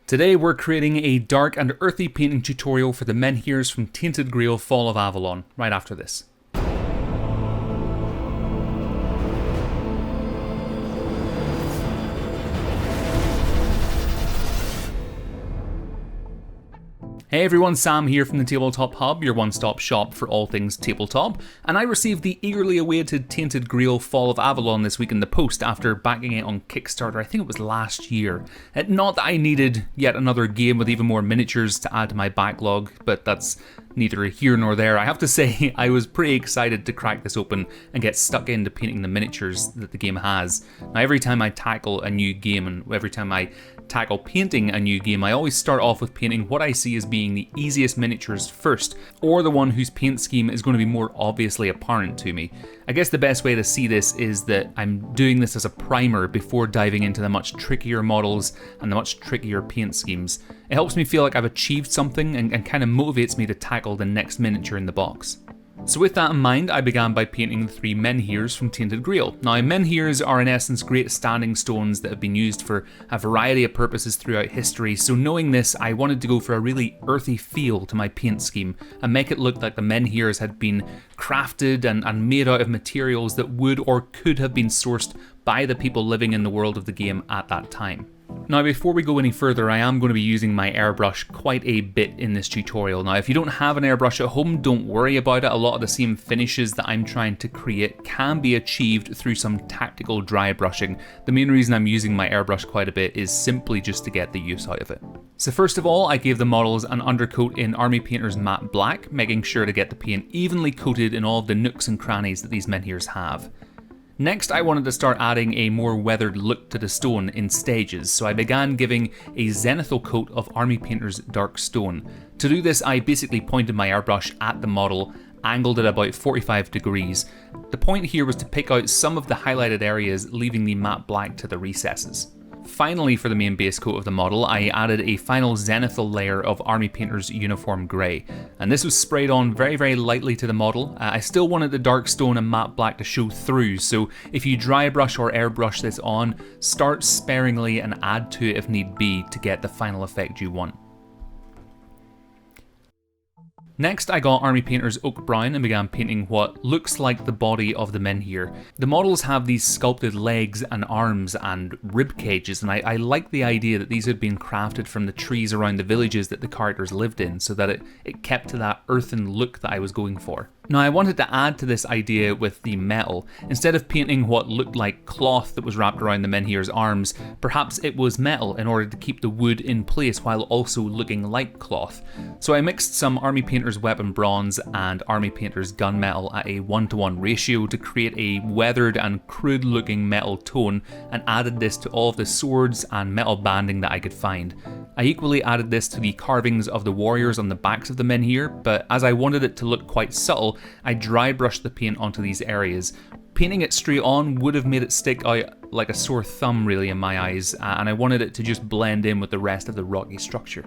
Today we're creating a dark and earthy painting tutorial for the Menhirs from Tainted Grail Fall of Avalon, right after this. Hey everyone, Sam here from the Tabletop Hub, your one-stop shop for all things tabletop, and I received the eagerly awaited Tainted Grail Fall of Avalon this week in the post after backing it on Kickstarter. I think it was last year. Not that I needed yet another game with even more miniatures to add to my backlog, but that's neither here nor there. I have to say, I was pretty excited to crack this open and get stuck into painting the miniatures that the game has. Now every time I tackle a new game and every time I tackle painting a new game, I always start off with painting what I see as being the easiest miniatures first, or the one whose paint scheme is going to be more obviously apparent to me. I guess the best way to see this is that I'm doing this as a primer before diving into the much trickier models and the much trickier paint schemes. It helps me feel like I've achieved something and kind of motivates me to tackle the next miniature in the box. So with that in mind, I began by painting the three Menhirs from Tainted Grail. Now, Menhirs are in essence great standing stones that have been used for a variety of purposes throughout history, so knowing this, I wanted to go for a really earthy feel to my paint scheme and make it look like the Menhirs had been crafted and made out of materials that would or could have been sourced by the people living in the world of the game at that time. Now before we go any further, I am going to be using my airbrush quite a bit in this tutorial. Now if you don't have an airbrush at home, don't worry about it. A lot of the same finishes that I'm trying to create can be achieved through some tactical dry brushing. The main reason I'm using my airbrush quite a bit is simply just to get the use out of it. So first of all, I gave the models an undercoat in Army Painter's matte black, making sure to get the paint evenly coated in all of the nooks and crannies that these Menhirs have. Next, I wanted to start adding a more weathered look to the stone in stages, so I began giving a zenithal coat of Army Painter's dark stone. To do this, I basically pointed my airbrush at the model, angled at about 45 degrees. The point here was to pick out some of the highlighted areas, leaving the matte black to the recesses. Finally, for the main base coat of the model, I added a final zenithal layer of Army Painter's uniform grey, and this was sprayed on very lightly to the model. I still wanted the dark stone and matte black to show through, so if you dry brush or airbrush this on, start sparingly and add to it if need be to get the final effect you want. Next, I got Army Painter's Oak Brown and began painting what looks like the body of the Menhir. The models have these sculpted legs and arms and rib cages, and I like the idea that these had been crafted from the trees around the villages that the characters lived in, so that it kept to that earthen look that I was going for. Now I wanted to add to this idea with the metal. Instead of painting what looked like cloth that was wrapped around the Menhir's arms, perhaps it was metal in order to keep the wood in place while also looking like cloth. So I mixed some Army Painter's weapon bronze and Army Painter's gunmetal at a 1:1 ratio to create a weathered and crude looking metal tone, and added this to all of the swords and metal banding that I could find. I equally added this to the carvings of the warriors on the backs of the Menhir, but as I wanted it to look quite subtle, I dry brushed the paint onto these areas. Painting it straight on would have made it stick out like a sore thumb really in my eyes, and I wanted it to just blend in with the rest of the rocky structure.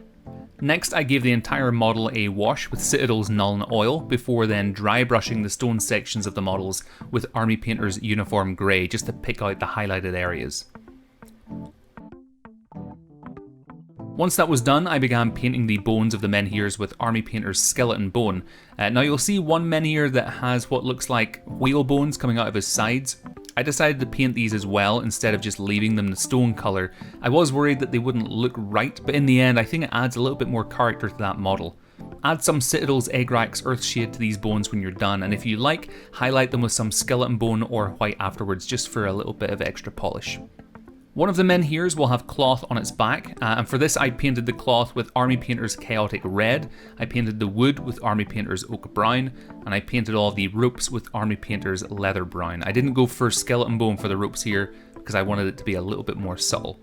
Next, I gave the entire model a wash with Citadel's Nuln oil, before then dry brushing the stone sections of the models with Army Painter's uniform grey just to pick out the highlighted areas. Once that was done, I began painting the bones of the Menhirs with Army Painter's Skeleton Bone. Now you'll see one Menhir that has what looks like whale bones coming out of his sides. I decided to paint these as well instead of just leaving them the stone colour. I was worried that they wouldn't look right, but in the end I think it adds a little bit more character to that model. Add some Citadel's Eggrax Earthshade to these bones when you're done, and if you like, highlight them with some skeleton bone or white afterwards just for a little bit of extra polish. One of the Menhirs will have cloth on its back, and for this I painted the cloth with Army Painter's Chaotic Red, I painted the wood with Army Painter's Oak Brown, and I painted all the ropes with Army Painter's Leather Brown. I didn't go for skeleton bone for the ropes here because I wanted it to be a little bit more subtle.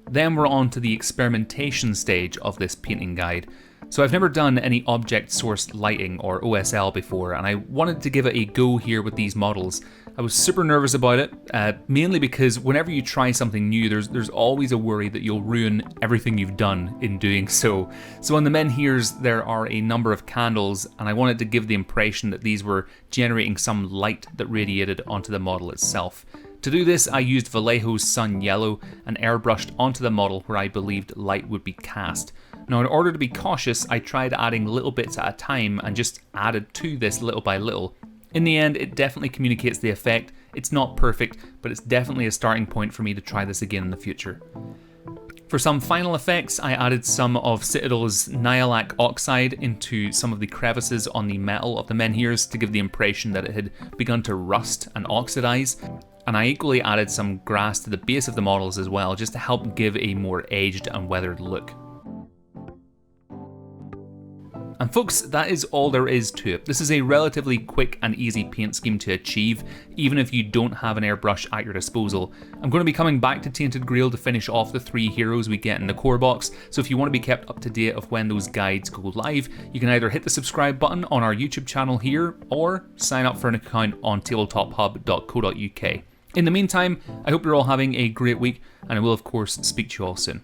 Then we're on to the experimentation stage of this painting guide. So I've never done any object-sourced lighting or OSL before, and I wanted to give it a go here with these models. I was super nervous about it, mainly because whenever you try something new, there's always a worry that you'll ruin everything you've done in doing so. So on the Menhirs, there are a number of candles, and I wanted to give the impression that these were generating some light that radiated onto the model itself. To do this, I used Vallejo's Sun Yellow and airbrushed onto the model where I believed light would be cast. Now, in order to be cautious, I tried adding little bits at a time and just added to this little by little. In the end, it definitely communicates the effect. It's not perfect, but it's definitely a starting point for me to try this again in the future. For some final effects, I added some of Citadel's Nihilakh Oxide into some of the crevices on the metal of the Menhirs to give the impression that it had begun to rust and oxidize. And I equally added some grass to the base of the models as well, just to help give a more aged and weathered look. And folks, that is all there is to it. This is a relatively quick and easy paint scheme to achieve, even if you don't have an airbrush at your disposal. I'm going to be coming back to Tainted Grail to finish off the 3 heroes we get in the core box, so if you want to be kept up to date of when those guides go live, you can either hit the subscribe button on our YouTube channel here, or sign up for an account on tabletopHub.co.uk. In the meantime, I hope you're all having a great week, and I will of course speak to you all soon.